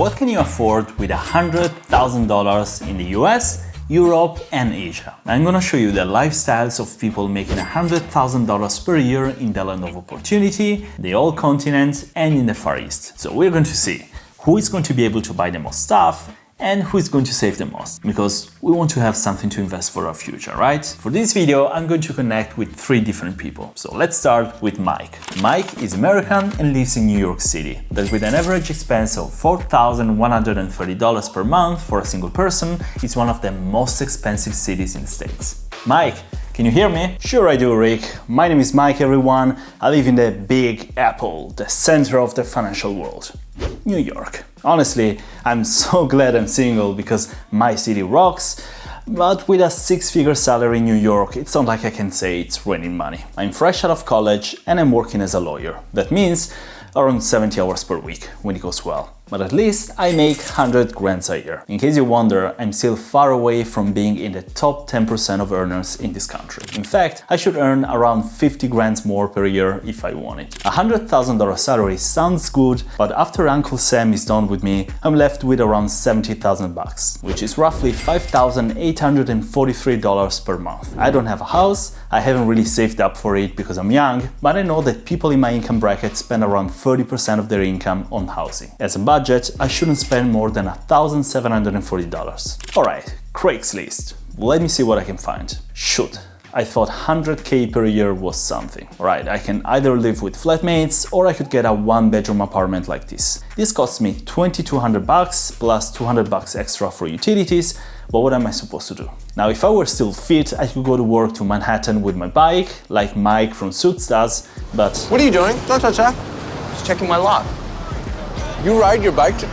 what can you afford with $100,000 in the US, Europe and Asia? I'm gonna show you the lifestyles of people making $100,000 per year in the land of opportunity, the old continent and in the Far East. So we're going to see who is going to be able to buy the most stuff and who is going to save the most, because we want to have something to invest for our future, right? For this video, I'm going to connect with 3 different people. So let's start with Mike. Mike is American and lives in New York City, but with an average expense of $4,130 per month for a single person, it's one of the most expensive cities in the States. Mike, can you hear me? Sure I do, Rick. My name is Mike, everyone. I live in the Big Apple, the center of the financial world, New York. Honestly, I'm so glad I'm single because my city rocks, but with a 6-figure salary in New York, it's not like I can say it's raining money. I'm fresh out of college and I'm working as a lawyer. That means around 70 hours per week when it goes well. But at least I make 100 grand a year. In case you wonder, I'm still far away from being in the top 10% of earners in this country. In fact, I should earn around 50 grand more per year if I want it. A $100,000 salary sounds good, but after Uncle Sam is done with me, I'm left with around 70,000 bucks, which is roughly $5,843 per month. I don't have a house, I haven't really saved up for it because I'm young, but I know that people in my income bracket spend around 30% of their income on housing. As a budget, I shouldn't spend more than $1,740. Alright, Craigslist. Let me see what I can find. Shoot, I thought 100k per year was something. Right, I can either live with flatmates or I could get a 1-bedroom apartment like this. This costs me $2,200 plus $200 extra for utilities, but what am I supposed to do? Now, if I were still fit, I could go to work to Manhattan with my bike, like Mike from Suits does, but... What are you doing? Don't touch that. Just checking my lock. You ride your bike to...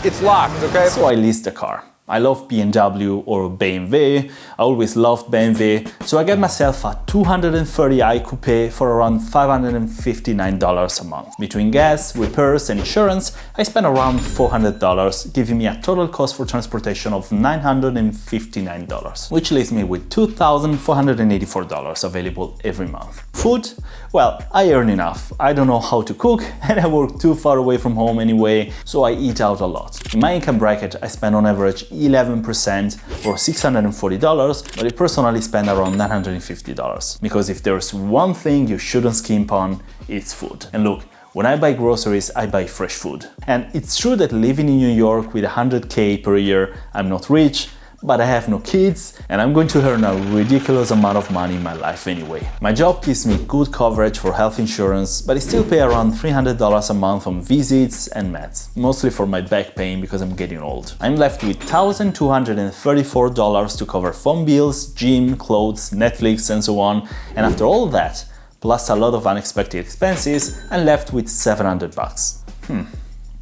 It's locked, okay? So I leased a car. I love BMW or BMW, I always loved BMW, so I got myself a 230i coupe for around $559 a month. Between gas, repairs and insurance, I spent around $400, giving me a total cost for transportation of $959, which leaves me with $2,484 available every month. Food? Well, I earn enough. I don't know how to cook and I work too far away from home anyway, so I eat out a lot. In my income bracket, I spend on average 11% or $640, but I personally spend around $950. Because if there's one thing you shouldn't skimp on, it's food. And look, when I buy groceries, I buy fresh food. And it's true that living in New York with 100k per year, I'm not rich, but I have no kids and I'm going to earn a ridiculous amount of money in my life anyway. My job gives me good coverage for health insurance, but I still pay around $300 a month on visits and meds, mostly for my back pain because I'm getting old. I'm left with $1,234 to cover phone bills, gym, clothes, Netflix and so on, and after all of that, plus a lot of unexpected expenses, I'm left with $700.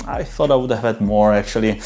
I thought I would have had more actually.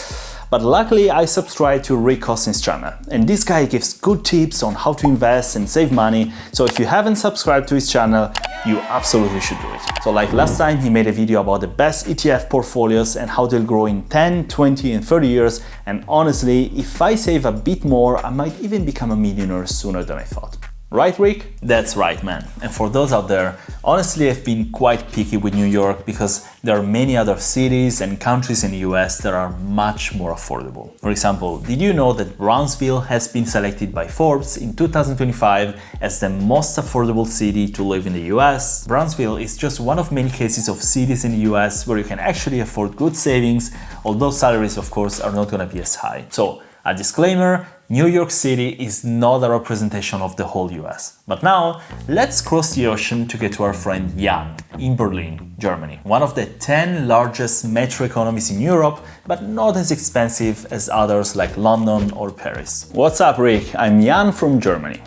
But luckily I subscribe to Rick Austin's channel, and this guy gives good tips on how to invest and save money, so if you haven't subscribed to his channel, you absolutely should do it. So like last time, he made a video about the best ETF portfolios and how they'll grow in 10, 20 and 30 years, and honestly, if I save a bit more, I might even become a millionaire sooner than I thought. Right, Rick? That's right, man. And for those out there, honestly, I've been quite picky with New York because there are many other cities and countries in the US that are much more affordable. For example, did you know that Brownsville has been selected by Forbes in 2025 as the most affordable city to live in the US? Brownsville is just one of many cases of cities in the US where you can actually afford good savings, although salaries, of course, are not gonna be as high. So, a disclaimer, New York City is not a representation of the whole US. But now, let's cross the ocean to get to our friend Jan in Berlin, Germany. One of the 10 largest metro economies in Europe, but not as expensive as others like London or Paris. What's up, Rick? I'm Jan from Germany.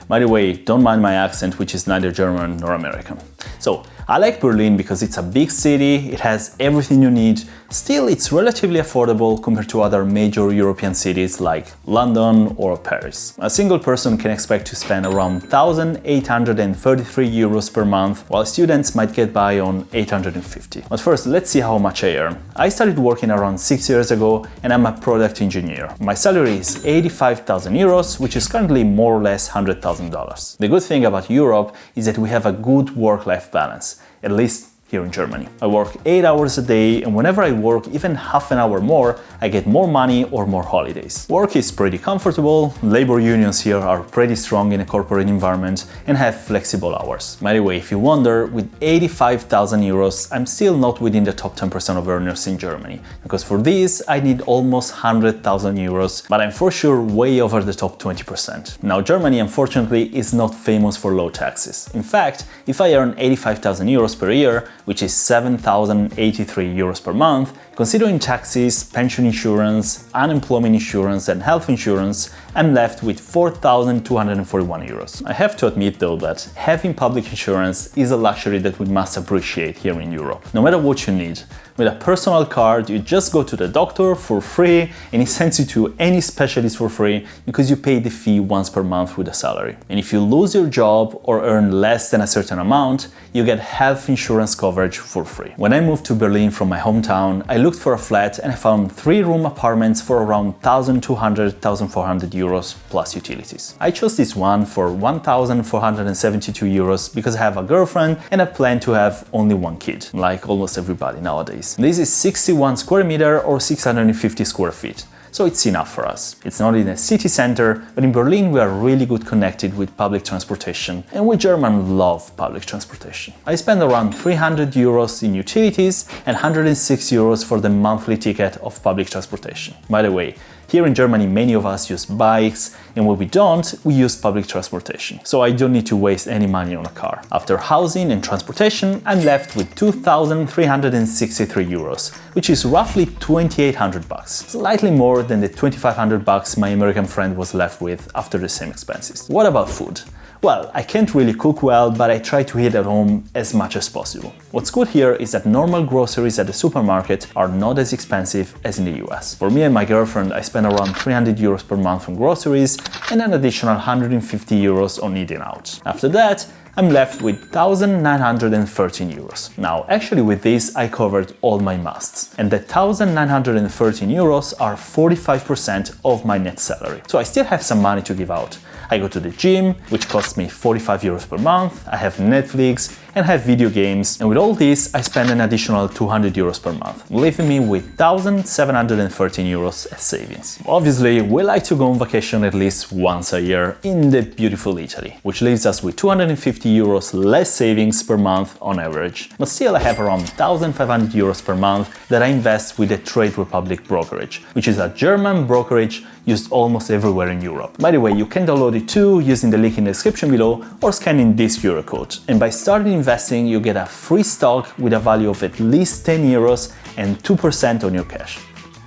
By the way, don't mind my accent, which is neither German nor American. So, I like Berlin because it's a big city, it has everything you need. Still, it's relatively affordable compared to other major European cities like London or Paris. A single person can expect to spend around 1,833 euros per month, while students might get by on 850. But first, let's see how much I earn. I started working around 6 years ago and I'm a product engineer. My salary is 85,000 euros, which is currently more or less $100,000. The good thing about Europe is that we have a good work-life balance. At least here in Germany. I work 8 hours a day, and whenever I work even half an hour more, I get more money or more holidays. Work is pretty comfortable, labor unions here are pretty strong in a corporate environment and have flexible hours. By the way, if you wonder, with 85,000 euros, I'm still not within the top 10% of earners in Germany, because for this I need almost 100,000 euros, but I'm for sure way over the top 20%. Now, Germany unfortunately is not famous for low taxes. In fact, if I earn 85,000 euros per year, which is 7,083 euros per month, considering taxes, pension insurance, unemployment insurance and health insurance, I'm left with 4,241 euros. I have to admit though that having public insurance is a luxury that we must appreciate here in Europe. No matter what you need, with a personal card, you just go to the doctor for free and he sends you to any specialist for free because you pay the fee once per month with a salary. And if you lose your job or earn less than a certain amount, you get health insurance coverage for free. When I moved to Berlin from my hometown, I looked for a flat and I found 3-room apartments for around 1,200, 1,400 euros plus utilities. I chose this one for 1,472 euros because I have a girlfriend and I plan to have only one kid, like almost everybody nowadays. This is 61 square meter or 650 square feet. So it's enough for us. It's not in a city center, but in Berlin we are really good connected with public transportation, and we Germans love public transportation. I spend around 300 euros in utilities and 106 euros for the monthly ticket of public transportation. By the way, here in Germany many of us use bikes, and when we don't, we use public transportation. So I don't need to waste any money on a car. After housing and transportation, I'm left with 2,363 euros, which is roughly 2,800 bucks. Slightly more than the 2,500 bucks my American friend was left with after the same expenses. What about food? Well, I can't really cook well, but I try to eat at home as much as possible. What's good here is that normal groceries at the supermarket are not as expensive as in the US. For me and my girlfriend, I spend around 300 euros per month on groceries and an additional 150 euros on eating out. After that, I'm left with 1,913 euros. Now, actually with this, I covered all my musts. And the 1,913 euros are 45% of my net salary. So I still have some money to give out. I go to the gym, which costs me 45 euros per month. I have Netflix and have video games. And with all this, I spend an additional 200 euros per month, leaving me with 1,713 euros as savings. Obviously, we like to go on vacation at least once a year in the beautiful Italy, which leaves us with 250 euros less savings per month on average. But still, I have around 1,500 euros per month that I invest with the Trade Republic brokerage, which is a German brokerage used almost everywhere in Europe. By the way, you can download it too using the link in the description below or scanning this QR code. And by starting investing, you get a free stock with a value of at least 10 euros and 2% on your cash.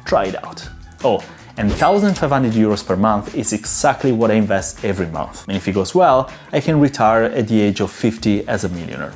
Try it out. Oh, and 1,500 euros per month is exactly what I invest every month. And if it goes well, I can retire at the age of 50 as a millionaire.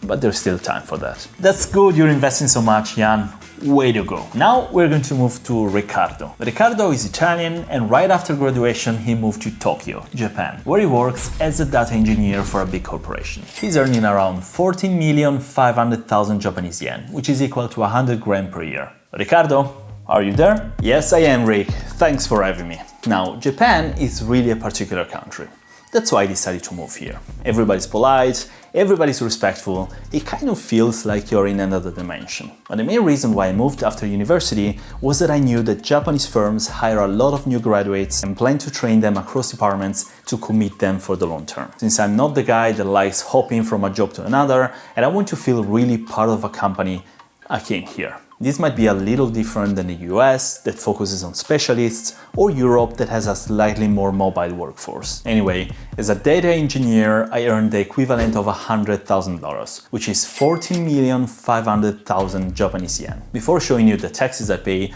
But there's still time for that. That's good, you're investing so much, Jan. Way to go. Now we're going to move to Riccardo. Riccardo is Italian, and right after graduation he moved to Tokyo, Japan, where he works as a data engineer for a big corporation. He's earning around 14,500,000 Japanese yen, which is equal to 100 grand per year. Riccardo, are you there? Yes, I am, Rick. Thanks for having me. Now, Japan is really a particular country. That's why I decided to move here. Everybody's polite, everybody's respectful, it kind of feels like you're in another dimension. But the main reason why I moved after university was that I knew that Japanese firms hire a lot of new graduates and plan to train them across departments to commit them for the long term. Since I'm not the guy that likes hopping from a job to another and I want to feel really part of a company, I came here. This might be a little different than the US that focuses on specialists or Europe that has a slightly more mobile workforce. Anyway, as a data engineer, I earned the equivalent of $100,000, which is 14,500,000 Japanese yen. Before showing you the taxes I pay,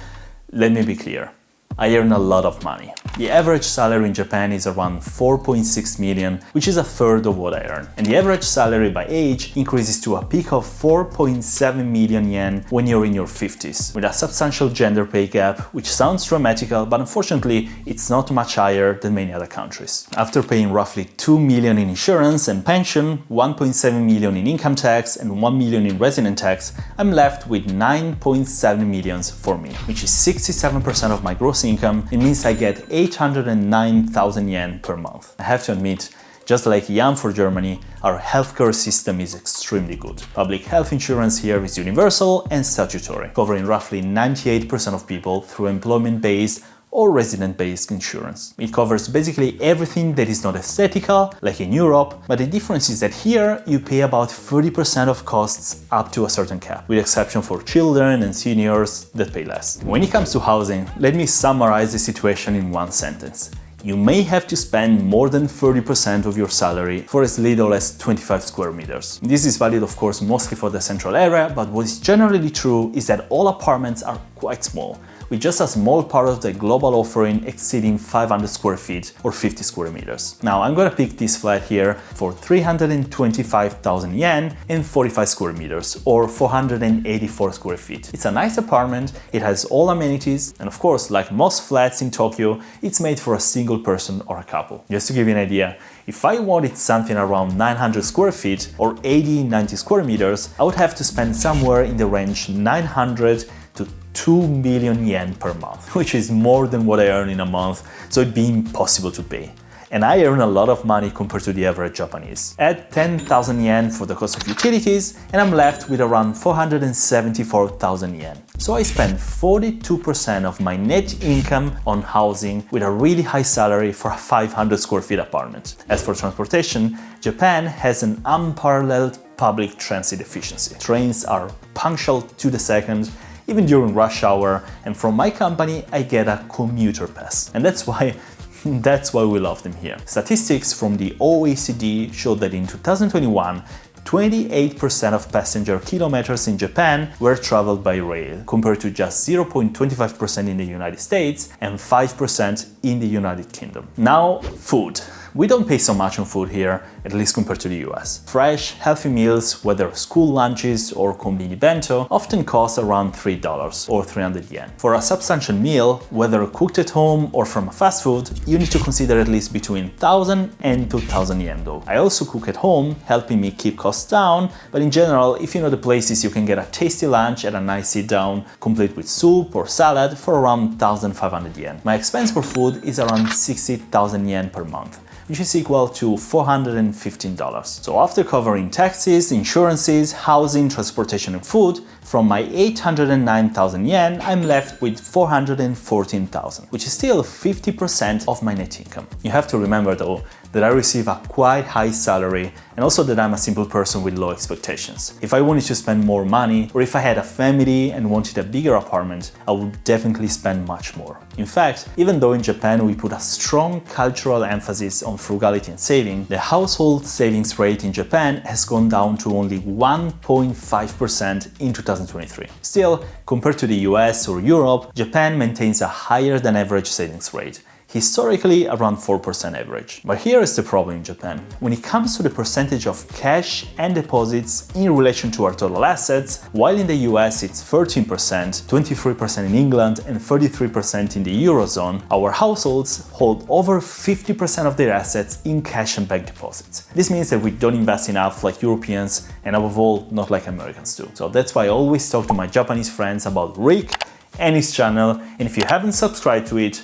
let me be clear. I earn a lot of money. The average salary in Japan is around 4.6 million, which is a third of what I earn. And the average salary by age increases to a peak of 4.7 million yen when you're in your 50s, with a substantial gender pay gap, which sounds dramatical, but unfortunately, it's not much higher than many other countries. After paying roughly 2 million in insurance and pension, 1.7 million in income tax, and 1 million in resident tax, I'm left with 9.7 million for me, which is 67% of my gross income. It means I get 809,000 yen per month. I have to admit, Just like Jan for Germany, our healthcare system is extremely good. Public health insurance here is universal and statutory, covering roughly 98% of people through employment-based or resident-based insurance. It covers basically everything that is not aesthetical, like in Europe, but the difference is that here you pay about 30% of costs up to a certain cap, with exception for children and seniors that pay less. When it comes to housing, let me summarize the situation in one sentence. You may have to spend more than 30% of your salary for as little as 25 square meters. This is valid, of course, mostly for the central area, but what is generally true is that all apartments are quite small, with just a small part of the global offering exceeding 500 square feet or 50 square meters. Now, I'm gonna pick this flat here for 325,000 yen and 45 square meters or 484 square feet. It's a nice apartment, it has all amenities, and of course, like most flats in Tokyo, it's made for a single person or a couple. Just to give you an idea, if I wanted something around 900 square feet or 80-90 square meters, I would have to spend somewhere in the range 900 to 2 million yen per month, which is more than what I earn in a month, so it'd be impossible to pay. And I earn a lot of money compared to the average Japanese. Add 10,000 yen for the cost of utilities, and I'm left with around 474,000 yen. So I spend 42% of my net income on housing with a really high salary for a 500 square feet apartment. As for transportation, Japan has an unparalleled public transit efficiency. Trains are punctual to the second, even during rush hour, and from my company I get a commuter pass. And that's why we love them here. Statistics from the OECD show that in 2021, 28% of passenger kilometers in Japan were traveled by rail, compared to just 0.25% in the United States and 5% in the United Kingdom. Now, food. We don't pay so much on food here, at least compared to the US. Fresh, healthy meals, whether school lunches or konbini bento, often cost around $3 or 300 yen. For a substantial meal, whether cooked at home or from a fast food, you need to consider at least between 1,000 and 2,000 yen though. I also cook at home, helping me keep costs down, but in general, if you know the places, you can get a tasty lunch at a nice sit down, complete with soup or salad for around 1,500 yen. My expense for food is around 60,000 yen per month, which is equal to $415. So after covering taxes, insurances, housing, transportation and food, from my 809,000 yen, I'm left with 414,000, which is still 50% of my net income. You have to remember though that I receive a quite high salary and also that I'm a simple person with low expectations. If I wanted to spend more money, or if I had a family and wanted a bigger apartment, I would definitely spend much more. In fact, even though in Japan we put a strong cultural emphasis on frugality and saving, the household savings rate in Japan has gone down to only 1.5% in 2023. Still, compared to the US or Europe, Japan maintains a higher than average savings rate, historically around 4% average. But here is the problem in Japan. When it comes to the percentage of cash and deposits in relation to our total assets, while in the US it's 13%, 23% in England and 33% in the Eurozone, our households hold over 50% of their assets in cash and bank deposits. This means that we don't invest enough like Europeans and above all, not like Americans do. So that's why I always talk to my Japanese friends about Rick and his channel, and if you haven't subscribed to it,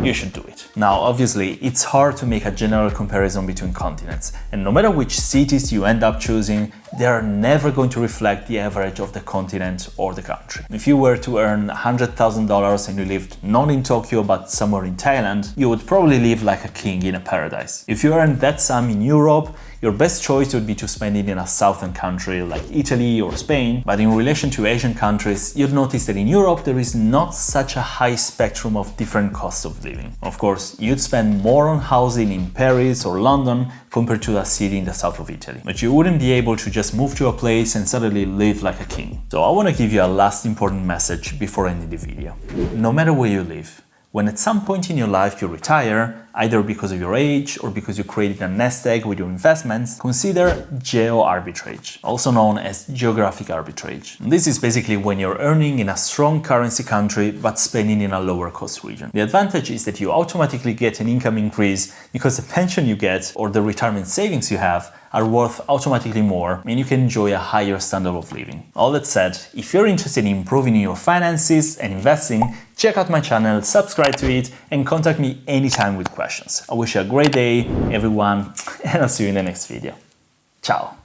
you should do it. Now, obviously, it's hard to make a general comparison between continents, and no matter which cities you end up choosing, they are never going to reflect the average of the continent or the country. If you were to earn $100,000 and you lived not in Tokyo but somewhere in Thailand, you would probably live like a king in a paradise. If you earned that sum in Europe, your best choice would be to spend it in a southern country like Italy or Spain, but in relation to Asian countries, you'd notice that in Europe there is not such a high spectrum of different costs of living. Of course, you'd spend more on housing in Paris or London compared to a city in the south of Italy, but you wouldn't be able to just move to a place and suddenly live like a king. So I want to give you a last important message before ending the video. No matter where you live, when at some point in your life you retire, either because of your age or because you created a nest egg with your investments, consider geo-arbitrage, also known as geographic arbitrage. And this is basically when you're earning in a strong currency country but spending in a lower cost region. The advantage is that you automatically get an income increase because the pension you get or the retirement savings you have are worth automatically more, and you can enjoy a higher standard of living. All that said, if you're interested in improving your finances and investing, check out my channel, subscribe to it, and contact me anytime with questions. questions. I wish you a great day, everyone, and I'll see you in the next video. Ciao.